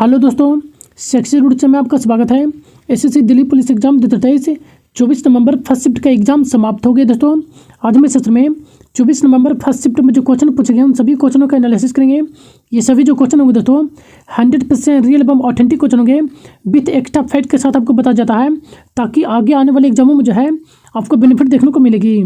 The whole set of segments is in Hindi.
हेलो दोस्तों, सेक्शन रूट में आपका स्वागत है। एसएससी दिल्ली पुलिस एग्जाम 2023 24 नवंबर फर्स्ट शिफ्ट का एग्जाम समाप्त हो गया। दोस्तों आज हम इस सत्र में 24 नवंबर फर्स्ट शिफ्ट में जो क्वेश्चन पूछे गए उन सभी क्वेश्चनों का एनालिसिस करेंगे। ये सभी जो क्वेश्चन होंगे दोस्तों 100% रियल एवं ऑथेंटिक क्वेश्चन होंगे विथ एक्स्ट्रा फैक्ट के साथ आपको बताया जाता है, ताकि आगे आने वाले एग्जामों में जो है आपको बेनिफिट देखने को मिलेगी।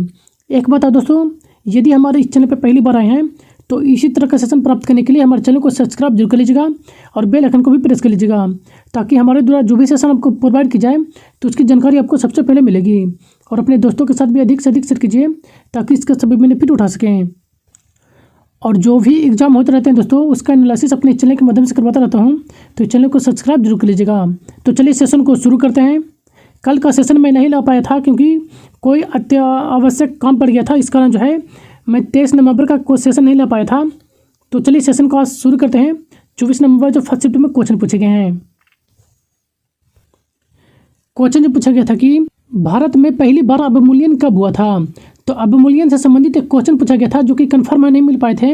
एक बात है दोस्तों, यदि हमारे इस चैनल पर पहली बार आए हैं तो इसी तरह का सेशन प्राप्त करने के लिए हमारे चैनल को सब्सक्राइब जरूर कर लीजिएगा और बेल आइकन को भी प्रेस कर लीजिएगा, ताकि हमारे द्वारा जो भी सेशन आपको प्रोवाइड की जाए तो उसकी जानकारी आपको सबसे पहले मिलेगी। और अपने दोस्तों के साथ भी अधिक से अधिक शेयर कीजिए ताकि इसका सभी बेनिफिट उठा सकें। और जो भी एग्जाम होते रहते हैं दोस्तों उसका एनालिसिस अपने चैनल के माध्यम से करवाता रहता हूँ, तो चैनल को सब्सक्राइब जरूर कर लीजिएगा। तो चलिए सेशन को शुरू करते हैं। कल का सेशन मैं नहीं ला पाया था क्योंकि कोई अत्यावश्यक काम पड़ गया था, इस कारण जो है मैं 23 नवंबर का कोई सेशन नहीं ला पाया था। तो चलिए सेशन को आज शुरू करते हैं। 24 नवंबर जो फर्स्ट शिफ्ट में क्वेश्चन पूछे गए हैं। क्वेश्चन जो पूछा गया था कि भारत में पहली बार अवमूल्यन कब हुआ था। तो अवमूल्यन से संबंधित एक क्वेश्चन पूछा गया था जो कि कन्फर्म नहीं मिल पाए थे।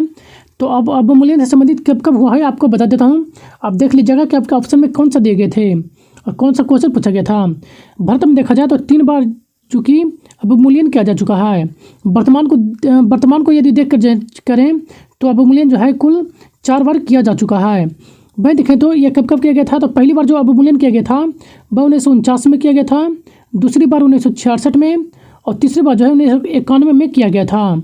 तो अब अवमूल्यन से संबंधित कब कब हुआ है आपको बता देता हूँ। आप देख लीजिएगा कि आपके ऑप्शन में कौन सा दिए गए थे और कौन सा क्वेश्चन पूछा गया था। भारत में देखा जाए तो 3 बार चूँकि अवमूल्यन किया जा चुका है। वर्तमान को यदि देख कर करें तो अवमूल्यन जो है कुल 4 बार किया जा चुका है। वह देखें तो ये कब कब किया गया था। तो पहली बार जो अवमूल्यन किया गया था वह 1949 में किया गया था, दूसरी बार 1966 में और तीसरी बार जो है 1991 में किया गया था।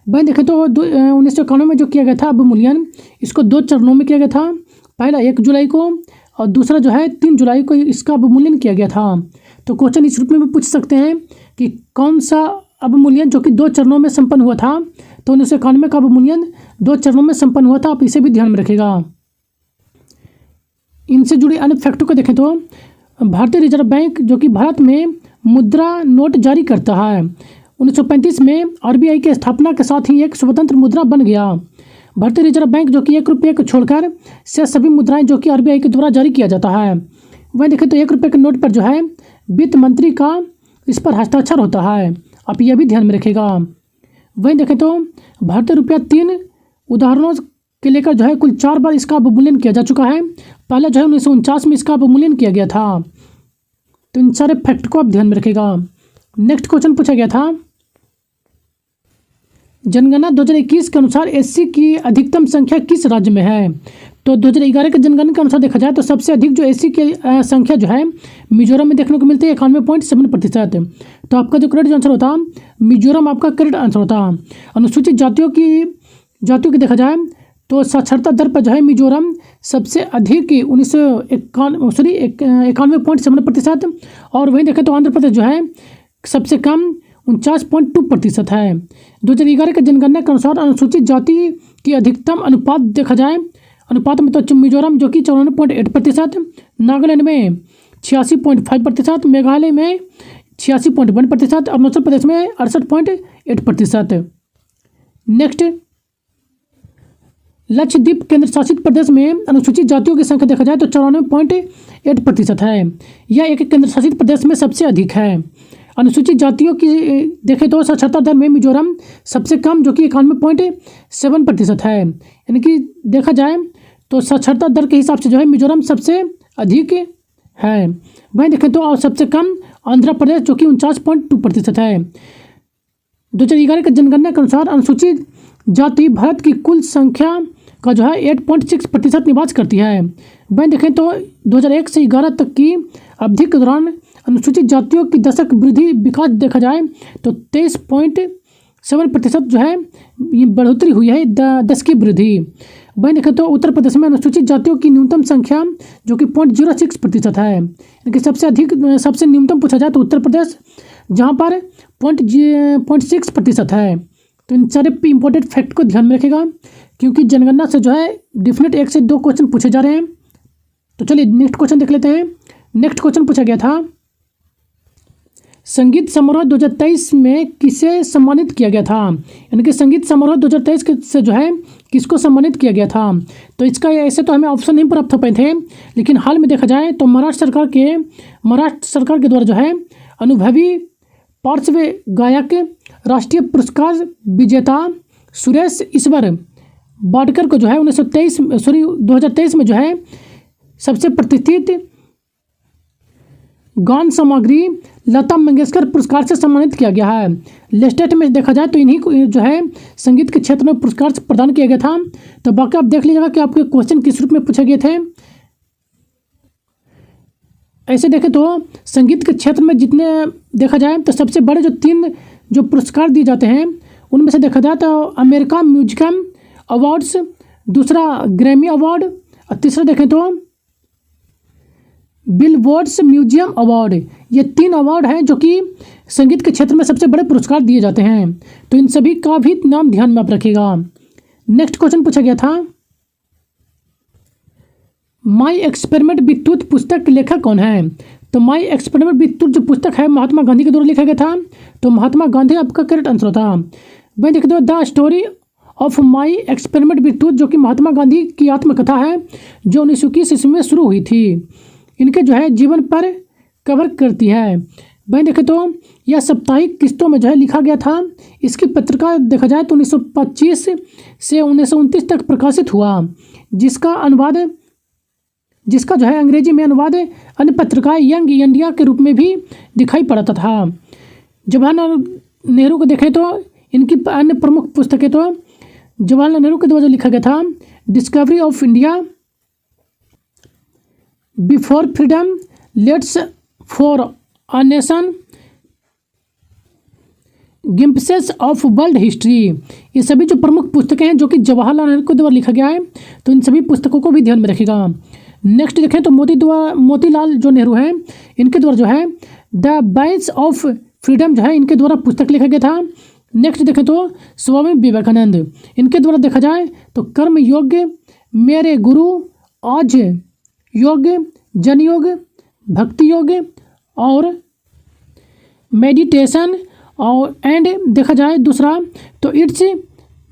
वह देखें तो 1991 में जो किया गया था अवमूल्यन, इसको 2 चरणों में किया गया था। पहला 1 जुलाई को और दूसरा जो है 3 जुलाई को इसका अवमूल्यन किया गया था। तो क्वेश्चन इस रूप में भी पूछ सकते हैं कि कौन सा अवमूल्यन जो कि 2 चरणों में संपन्न हुआ था। तो 1991 का अवमूल्यन 2 चरणों में संपन्न हुआ था, आप इसे भी ध्यान में रखिएगा। इनसे जुड़ी अन्य फैक्टों को देखें तो भारतीय रिजर्व बैंक जो कि भारत में मुद्रा नोट जारी करता है, 1935 में आरबीआई की स्थापना के साथ ही एक स्वतंत्र मुद्रा बन गया। भारतीय रिजर्व बैंक जो कि 1 रुपये को छोड़कर से सभी मुद्राएं जो कि आरबीआई के द्वारा जारी किया जाता है। वह देखें तो 1 रुपये के नोट पर जो है वित्त मंत्री का इस पर हस्ताक्षर होता है, आप यह भी ध्यान में रखिएगा। वहीं देखें तो भारतीय रुपया 3 उदाहरणों के लेकर जो है कुल 4 बार इसका अवमूल्यन किया जा चुका है। पहला जो है 1949 में इसका अवमूल्यन किया गया था। तो इन सारे फैक्ट को आप ध्यान में रखिएगा। नेक्स्ट क्वेश्चन पूछा गया था, जनगणना 2021 के अनुसार एससी की अधिकतम संख्या किस राज्य में है। तो 2011 के जनगणना के अनुसार देखा जाए तो सबसे अधिक जो एससी की संख्या जो है मिजोरम में देखने को मिलती है 91.7%। तो आपका जो करेक्ट आंसर होता मिजोरम आपका करेक्ट आंसर होता। अनुसूचित जातियों की देखा जाए तो साक्षरता दर पर जो है मिजोरम सबसे अधिक 91.7% और वहीं देखें तो आंध्र प्रदेश जो है सबसे कम 49.2% है। 2011 के जनगणना के अनुसार अनुसूचित जाति की अधिकतम अनुपात देखा जाए अनुपात में तो मिजोरम जो कि 94.8%, नागालैंड में 86.5%, मेघालय में 86.1% और अरुणाचल प्रदेश में 68.8%। नेक्स्ट, लक्षद्वीप केंद्र शासित प्रदेश में अनुसूचित जातियों की संख्या देखा जाए तो 94.8% है। यह एक केंद्र शासित प्रदेश में सबसे अधिक है। अनुसूचित जातियों की देखें तो साक्षरता दर में मिजोरम सबसे कम जो कि 91.7% है। यानी कि देखा जाए तो साक्षरता दर के हिसाब से जो है मिजोरम सबसे अधिक है। वहीं देखें तो और सबसे कम आंध्र प्रदेश जो कि 49.2% है। 2011 के जनगणना के अनुसार अनुसूचित जाति भारत की कुल संख्या का जो है 8.6% निवास करती है। वहीं देखें तो 2001 से 11 तक की अवधि के दौरान अनुसूचित जातियों की दशक वृद्धि विकास देखा जाए तो 23.7% जो है ये बढ़ोतरी हुई है 10 की वृद्धि। वहीं देखें तो उत्तर प्रदेश में अनुसूचित जातियों की न्यूनतम संख्या जो कि 0.06% है। यानी कि सबसे न्यूनतम पूछा जाए तो उत्तर प्रदेश जहाँ पर 0.6% है। तो इन सारे इंपॉर्टेंट फैक्ट को ध्यान में रखेगा क्योंकि जनगणना से जो है डिफिनेट 1 से 2 क्वेश्चन पूछे जा रहे हैं। तो चलिए नेक्स्ट क्वेश्चन देख लेते हैं। नेक्स्ट क्वेश्चन पूछा गया था, संगीत समारोह 2023 में किसे सम्मानित किया गया था। यानी कि संगीत समारोह 2023 से जो है किसको सम्मानित किया गया था। तो इसका ऐसे तो हमें ऑप्शन नहीं प्राप्त हो पाए थे, लेकिन हाल में देखा जाए तो महाराष्ट्र सरकार के द्वारा जो है अनुभवी पार्श्व गायक राष्ट्रीय पुरस्कार विजेता सुरेश ईश्वर बाडकर को जो है 2023 में जो है सबसे प्रतिष्ठित गान सामग्री लता मंगेशकर पुरस्कार से सम्मानित किया गया है। लेटेस्ट में देखा जाए तो इन्हीं को जो है संगीत के क्षेत्र में पुरस्कार प्रदान किया गया था। तो बाकी आप देख लीजिएगा कि आपके क्वेश्चन किस रूप में पूछे गए थे। ऐसे देखें तो संगीत के क्षेत्र में जितने देखा जाए तो सबसे बड़े जो 3 जो पुरस्कार दिए जाते हैं उनमें से देखा जाए तो अमेरिका म्यूजिकम अवार्ड्स, दूसरा ग्रैमी अवार्ड और तीसरा देखें तो बिलबोर्ड्स म्यूजियम अवार्ड। ये 3 अवार्ड हैं जो कि संगीत के क्षेत्र में सबसे बड़े पुरस्कार दिए जाते हैं। तो इन सभी का भी नाम ध्यान में आप रखिएगा। नेक्स्ट क्वेश्चन पूछा गया था, माई एक्सपेरिमेंट विथ टूथ पुस्तक के लेखक कौन है? तो माई एक्सपेरिमेंट विथ टूथ जो पुस्तक है महात्मा गांधी के द्वारा लिखा गया था। तो महात्मा गांधी आपका करेक्ट आंसर था। भाई देखते हो the story of my experiment with tooth जो कि महात्मा गांधी की आत्मकथा है जो 1921 ईस्वी में शुरू हुई थी। इनके जो है जीवन पर कवर करती है। भाई देखें तो यह साप्ताहिक किस्तों में जो है लिखा गया था। इसकी पत्रिका देखा जाए तो 1925 से 1929 तक प्रकाशित हुआ, जिसका जो है अंग्रेजी में अनुवाद अन्य पत्रिकाएं यंग इंडिया के रूप में भी दिखाई पड़ता था। जवाहरलाल नेहरू को देखें तो इनकी अन्य प्रमुख पुस्तकें तो जवाहरलाल नेहरू के द्वारा लिखा गया था discovery of India, before freedom, letters for a nation, glimpses of world history. ये सभी जो प्रमुख पुस्तकें हैं जो कि जवाहरलाल नेहरू के द्वारा लिखा गया है। तो इन सभी पुस्तकों को भी ध्यान में रखिएगा। नेक्स्ट देखें तो मोतीलाल जो नेहरू हैं इनके द्वारा जो है द बाइट्स ऑफ फ्रीडम जो है इनके द्वारा पुस्तक लिखा गया था। नेक्स्ट देखें तो स्वामी विवेकानंद इनके द्वारा देखा जाए तो कर्म योग, मेरे गुरु, आज योग, जन योग, भक्ति योग और मेडिटेशन और एंड देखा जाए दूसरा तो इट्स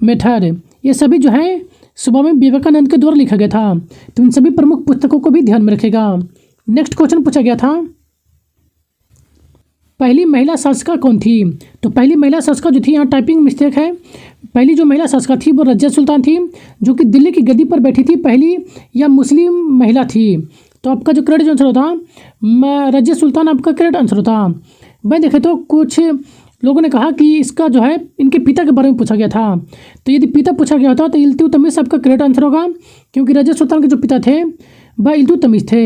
मेथड। ये सभी जो है स्वामी विवेकानंद के द्वारा लिखा गया था। तो इन सभी प्रमुख पुस्तकों को भी ध्यान में रखेगा। नेक्स्ट क्वेश्चन पूछा गया था, पहली महिला शासिका कौन थी? तो पहली महिला शासिका जो थी, यहाँ टाइपिंग मिस्टेक है, पहली जो महिला शासिका थी वो रजिया सुल्तान थी जो कि दिल्ली की गद्दी पर बैठी थी। पहली या मुस्लिम महिला थी। तो आपका जो करेक्ट आंसर होता रजिया सुल्तान आपका करेक्ट आंसर होता। भाई देखे तो कुछ लोगों ने कहा कि इसका जो है इनके पिता के बारे में पूछा गया था। तो यदि पिता पूछा गया होता तो इल्तुतमिश आपका करेक्ट आंसर होगा, क्योंकि रजिया सुल्तान के जो पिता थे वह इल्तुतमिश थे।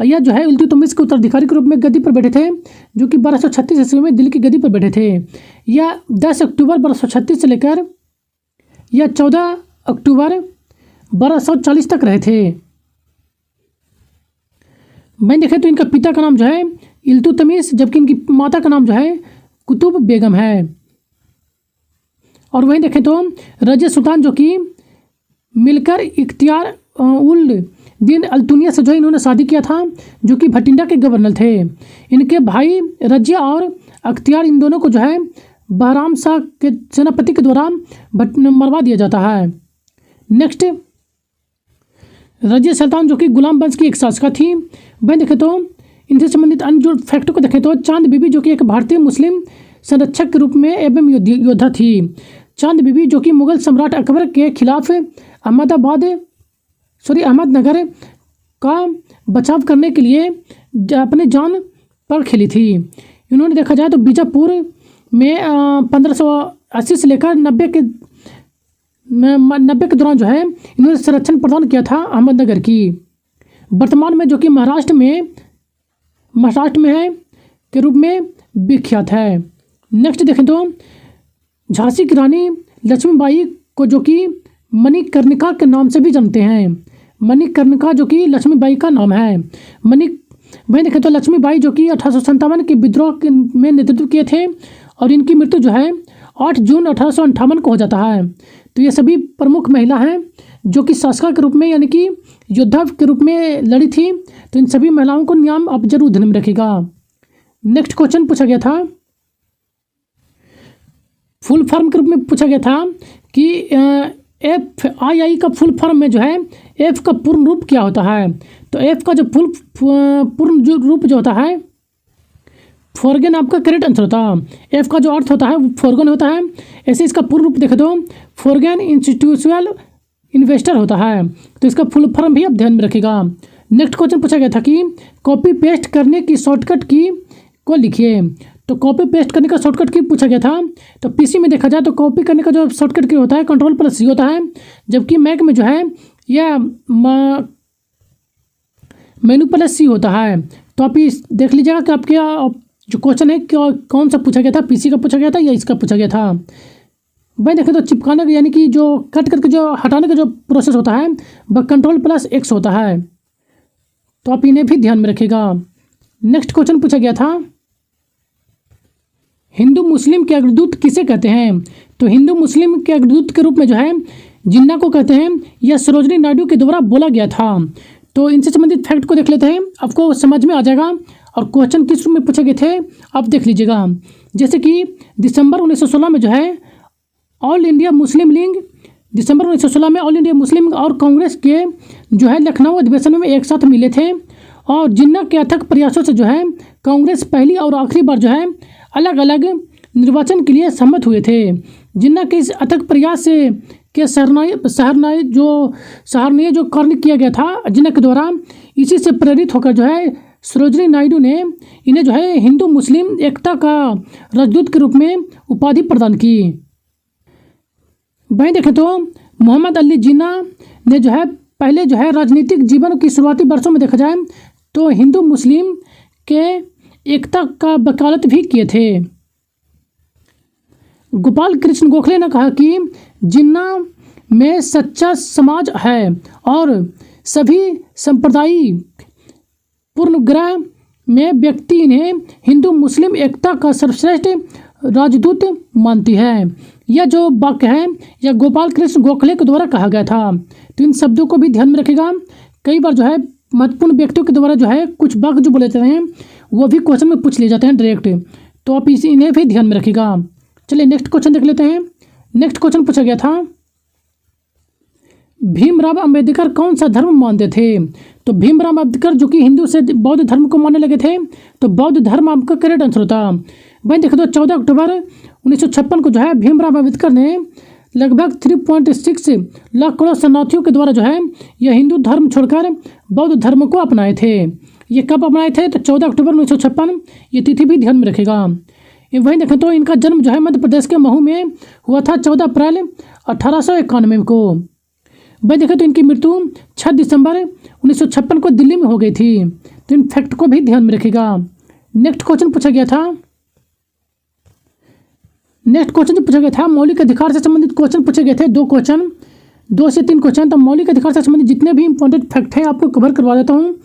यह जो है इल्तुतमिश के उत्तराधिकारी के रूप में गद्दी पर बैठे थे जो कि 1236 ईस्वी में दिल्ली की गद्दी पर बैठे थे। यह 10 अक्टूबर 1236 से लेकर यह 14 अक्टूबर 1240 तक रहे थे। मैंने देखे तो इनका पिता का नाम जो है इल्तुतमिश, जबकि इनकी माता का नाम जो है कुतुब बेगम है। और वहीं देखें तो रजिया सुल्तान जो कि मिलकर इख्तियार उल दिन अल्तुनिया से जो इन्होंने शादी किया था जो कि भटिंडा के गवर्नर थे। इनके भाई रजिया और अख्तियार इन दोनों को जो है बहराम शाह के सेनापति के द्वारा मरवा दिया जाता है। नेक्स्ट रजिया सुल्तान जो कि गुलाम वंश की एक शासिका थी। वहीं देखें तो इनसे संबंधित अन्य जो फैक्टों को देखें तो चांद बीबी जो कि एक भारतीय मुस्लिम संरक्षक के रूप में एवं योद्धा थी। चांद बीबी जो कि मुगल सम्राट अकबर के खिलाफ अहमदनगर का बचाव करने के लिए अपने जान पर खेली थी। इन्होंने देखा जाए तो बीजापुर में 1580 से लेकर 90 के दौरान जो है इन्होंने संरक्षण प्रदान किया था अहमदनगर की। वर्तमान में जो कि महाराष्ट्र में है के रूप में विख्यात है। नेक्स्ट देखें तो झांसी की रानी लक्ष्मीबाई को जो कि मणिकर्णिका के नाम से भी जानते हैं। मणिकर्णिका जो कि लक्ष्मीबाई का नाम है। वहीं देखें तो लक्ष्मीबाई जो कि 1857 के विद्रोह में नेतृत्व किए थे और इनकी मृत्यु जो है 8 जून 1858 को हो जाता है। तो ये सभी प्रमुख महिला हैं जो कि शासिका के रूप में यानी कि योद्धा के रूप में लड़ी थी। तो इन सभी महिलाओं को नाम आप जरूर ध्यान में रखिएगा। नेक्स्ट क्वेश्चन पूछा गया था, फुल फॉर्म के रूप में पूछा गया था कि FII का फुल फॉर्म में जो है F का पूर्ण रूप क्या होता है? तो F का जो पूर्ण जो रूप जो होता है फॉरगन आपका करेक्ट आंसर होता है। F का जो अर्थ होता है वो फॉरगन होता है। ऐसे इसका पूर्ण रूप देखें तो फॉरगन इंस्टीट्यूशनल इन्वेस्टर होता है। तो इसका फुल फॉर्म भी आप ध्यान में रखिएगा। नेक्स्ट क्वेश्चन पूछा गया था कि कॉपी पेस्ट करने की शॉर्टकट की को लिखिए। तो कॉपी पेस्ट करने का शॉर्टकट की पूछा गया था। तो पीसी में देखा जाए तो कॉपी करने का जो शॉर्टकट की होता है Ctrl+C होता है, जबकि मैक में जो है यह मेनू+C होता है। तो आप इस देख लीजिएगा कि आपके जो क्वेश्चन है कौन सा पूछा गया था, पीसी का पूछा गया था या इसका पूछा गया था। भाई देखें तो चिपकाने का यानी कि जो कट करके जो हटाने का जो प्रोसेस होता है वह Ctrl+X होता है। तो आप इन्हें भी ध्यान में रखिएगा। नेक्स्ट क्वेश्चन पूछा गया था हिंदू मुस्लिम के अग्रदूत किसे कहते हैं। तो हिंदू मुस्लिम के अग्रदूत के रूप में जो है जिन्ना को कहते हैं। यह सरोजिनी नायडू के द्वारा बोला गया था। तो इनसे संबंधित फैक्ट को देख लेते हैं, आपको समझ में आ जाएगा। और क्वेश्चन किस रूप में पूछे गए थे आप देख लीजिएगा। जैसे कि दिसंबर 1916 में जो है ऑल इंडिया मुस्लिम लीग, दिसंबर 1916 में ऑल इंडिया मुस्लिम और कांग्रेस के जो है लखनऊ अधिवेशन में एक साथ मिले थे। और जिन्ना के अथक प्रयासों से जो है कांग्रेस पहली और आखिरी बार जो है अलग अलग निर्वाचन के लिए सहमत हुए थे। जिन्ना के इस अथक प्रयास से के सराहनीय जो कार्य किया गया था जिन्ना के द्वारा, इसी से प्रेरित होकर जो है सरोजिनी नायडू ने इन्हें जो है हिंदू मुस्लिम एकता का राजदूत के रूप में उपाधि प्रदान की। वहीं देखें तो मोहम्मद अली जिन्ना ने जो है पहले जो है राजनीतिक जीवन की शुरुआती वर्षों में देखा जाए तो हिंदू मुस्लिम के एकता का वकालत भी किए थे। गोपाल कृष्ण गोखले ने कहा कि जिन्ना में सच्चा समाज है और सभी संप्रदायी पूर्णग्रह में व्यक्ति इन्हें हिंदू मुस्लिम एकता का सर्वश्रेष्ठ राजदूत मानती है। यह जो वाक्य है यह गोपाल कृष्ण गोखले के द्वारा कहा गया था। तो इन शब्दों को भी ध्यान में रखेगा। कई बार जो है महत्वपूर्ण व्यक्तियों के द्वारा जो है कुछ वाक्य जो बोले जाते हैं वो भी क्वेश्चन में पूछ लिए जाते हैं डायरेक्ट। तो आप इन्हें भी ध्यान में रखिएगा। चलिए नेक्स्ट क्वेश्चन देख लेते हैं। नेक्स्ट क्वेश्चन पूछा गया था भीमराव अंबेडकर कौन सा धर्म मानते थे। तो भीमराव अंबेडकर जो कि हिंदू से बौद्ध धर्म को मानने लगे थे, तो बौद्ध धर्म आपका करेक्ट आंसर होता। वहीं देखो तो 14 अक्टूबर 1956 को जो है भीमराव अंबेडकर ने लगभग 3.6 लाख करोड़ शरणार्थियों के द्वारा जो है यह हिंदू धर्म छोड़कर बौद्ध धर्म को अपनाए थे। ये कब अपनाए थे तो 14 अक्टूबर 1956। ये तिथि भी ध्यान में रखेगा। वहीं देखें तो इनका जन्म जो है मध्य प्रदेश के महू में हुआ था 14 अप्रैल 1891 को। वहीं देखें तो इनकी मृत्यु 6 दिसंबर 1956 को दिल्ली में हो गई थी। तो इन फैक्ट को भी ध्यान में रखेगा। नेक्स्ट क्वेश्चन पूछा गया था मौलिक अधिकार से संबंधित क्वेश्चन पूछे गए थे। 2 से 3 क्वेश्चन। तो मौलिक अधिकार से संबंधित जितने भी इंपॉर्टेंट फैक्ट हैं आपको कवर करवा देता हूँ,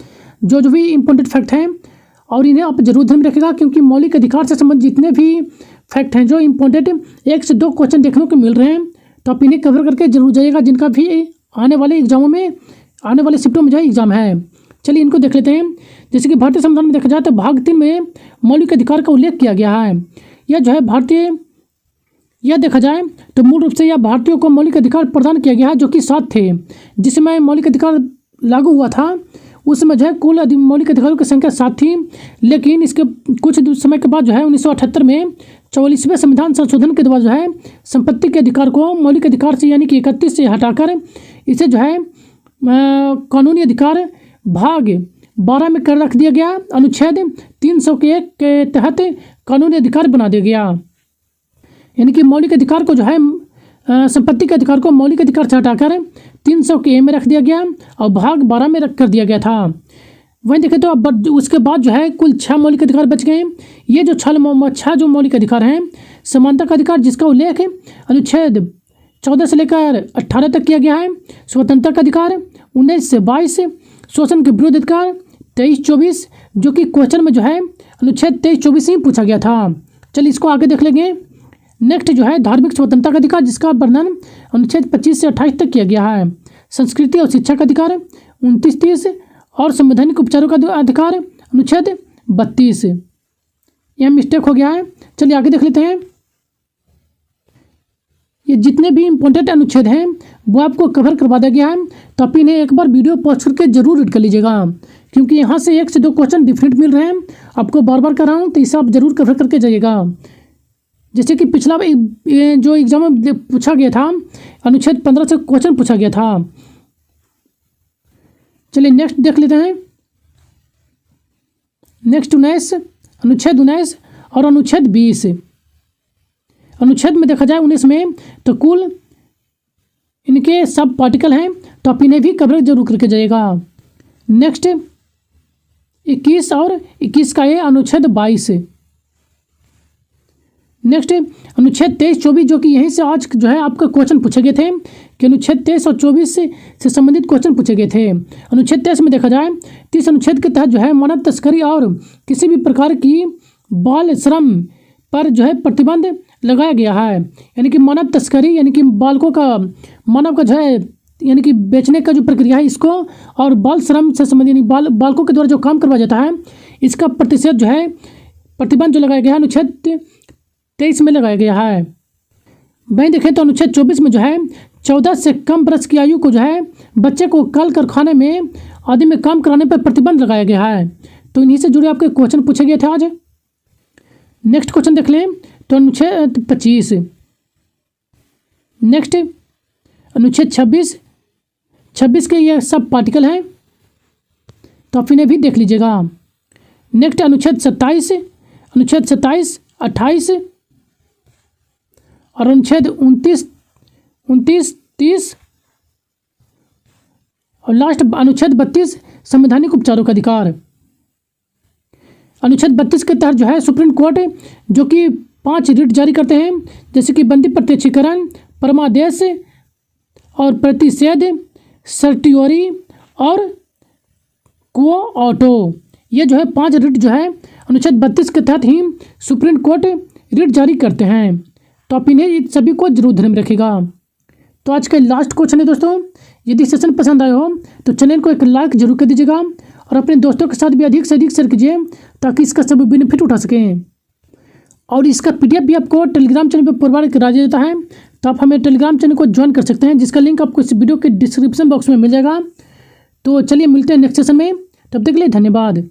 जो भी इंपॉर्टेंट फैक्ट हैं, और इन्हें आप जरूर ध्यान में रखिएगा क्योंकि मौलिक अधिकार से संबंधित जितने भी फैक्ट हैं जो इंपॉर्टेंट 1 से 2 क्वेश्चन देखने को मिल रहे हैं, तो आप इन्हें कवर करके जरूर जाइएगा, जिनका भी आने वाले एग्जामों में आने वाले शिफ्टों में जो है एग्जाम है। चलिए इनको देख लेते हैं। जैसे कि भारतीय संविधान में देखा जाए तो भाग 3 में मौलिक अधिकार का उल्लेख किया गया है। यह जो है यह देखा जाए तो मूल रूप से यह भारतीयों को मौलिक अधिकार प्रदान किया गया है जो कि 7 थे। जिस समय मौलिक अधिकार लागू हुआ था उस समय जो है कुल मौलिक अधिकारों की संख्या 7 थी, लेकिन इसके कुछ समय के बाद जो है 1978 में 44वें संविधान संशोधन के द्वारा जो है संपत्ति के अधिकार को मौलिक अधिकार से यानी कि 31 से हटाकर इसे जो है कानूनी अधिकार भाग 12 में कर रख दिया गया। अनुच्छेद 301 के तहत कानूनी अधिकार बना दिया गया। यानी कि मौलिक अधिकार को जो है संपत्ति के अधिकार को मौलिक अधिकार से हटाकर 300 के ए में रख दिया गया और भाग 12 में रख कर दिया गया था। वहीं देखें तो अब उसके बाद जो है कुल 6 मौलिक अधिकार बच गए। ये जो 6 जो मौलिक अधिकार हैं, समानता का अधिकार जिसका उल्लेख अनुच्छेद 14 से लेकर 18 तक किया गया है, स्वतंत्रता का अधिकार 19 से 22, शोषण के विरुद्ध अधिकार 23-24 जो कि क्वेश्चन में जो है अनुच्छेद 23-24 ही पूछा गया था। चलिए इसको आगे देख लेंगे। नेक्स्ट जो है धार्मिक स्वतंत्रता का अधिकार जिसका वर्णन अनुच्छेद 25 से 28 तक किया गया है, संस्कृति और शिक्षा का अधिकार 29-30 और संवैधानिक उपचारों का अधिकार अनुच्छेद 32। यह मिस्टेक हो गया है। चलिए आगे देख लेते हैं। ये जितने भी इंपॉर्टेंट अनुच्छेद हैं वो आपको कवर करवा दिया गया है, तो आप इन्हें एक बार वीडियो पॉज करके जरूर रीड कर लीजिएगा क्योंकि यहाँ से 1 से 2 क्वेश्चन डिफरेंट मिल रहे हैं। आपको बार बार कर रहा हूँ तो इसे आप जरूर कवर करके जाइएगा। जैसे कि पिछला जो एग्जाम में पूछा गया था अनुच्छेद 15 से क्वेश्चन पूछा गया था। चलिए नेक्स्ट देख लेते हैं। नेक्स्ट 19, अनुच्छेद 19 और अनुच्छेद 20। अनुच्छेद में देखा जाए 19 में तो कुल इनके सब पार्टिकल हैं, तो आप इन्हें भी कवर जरूर करके जाइएगा। नेक्स्ट 21 और 21 का ये अनुच्छेद 22। नेक्स्ट अनुच्छेद 23, 24 जो कि यहीं से आज जो है आपका क्वेश्चन पूछे गए थे कि अनुच्छेद 23 और 24 से संबंधित क्वेश्चन पूछे गए थे। अनुच्छेद 23 में देखा जाए 30 अनुच्छेद के तहत जो है मानव तस्करी और किसी भी प्रकार की बाल श्रम पर जो है प्रतिबंध लगाया गया है। यानी कि मानव तस्करी यानी कि बालकों का मानव का जो है यानी कि बेचने का जो प्रक्रिया है इसको, और बाल श्रम से संबंधित यानी बालकों के द्वारा जो काम करवाया जाता है इसका प्रतिशत जो है प्रतिबंध जो लगाया गया है अनुच्छेद 23 में लगाया गया है। वहीं देखें तो अनुच्छेद 24 में जो है 14 से कम वर्ष की आयु को जो है बच्चे को कल कारखाने में आदि में काम कराने पर प्रतिबंध लगाया गया है। तो इन्हीं से जुड़े आपके क्वेश्चन पूछे गए थे आज। नेक्स्ट क्वेश्चन देख लें तो अनुच्छेद 25। नेक्स्ट अनुच्छेद 26 के ये सब पार्टिकल हैं, तो आप इन्हें भी देख लीजिएगा। नेक्स्ट अनुच्छेद 27, 28 और अनुच्छेद 29, 30 और लास्ट अनुच्छेद 32 संवैधानिक उपचारों का अधिकार। अनुच्छेद 32 के तहत जो है सुप्रीम कोर्ट जो कि 5 रिट जारी करते हैं, जैसे कि बंदी प्रत्यक्षीकरण, परमादेश और प्रतिषेध, सर्टियोरी और क्वो ऑटो। ये जो है 5 रिट जो है अनुच्छेद 32 के तहत ही सुप्रीम कोर्ट रिट जारी करते हैं। तो आप इन्हें सभी को जरूर ध्यान में रखिएगा। तो आज का लास्ट क्वेश्चन है दोस्तों, यदि सेशन पसंद आया हो तो चैनल को एक लाइक जरूर कर दीजिएगा और अपने दोस्तों के साथ भी अधिक से अधिक शेयर कीजिए ताकि इसका सब बेनिफिट उठा सकें। और इसका PDF भी आपको टेलीग्राम चैनल पर प्रोवाइड करा जाता है, तो आप हमें टेलीग्राम चैनल को ज्वाइन कर सकते हैं, जिसका लिंक आपको इस वीडियो के डिस्क्रिप्शन बॉक्स में मिल जाएगा। तो चलिए मिलते हैं नेक्स्ट सेशन में, तब तक के लिए धन्यवाद।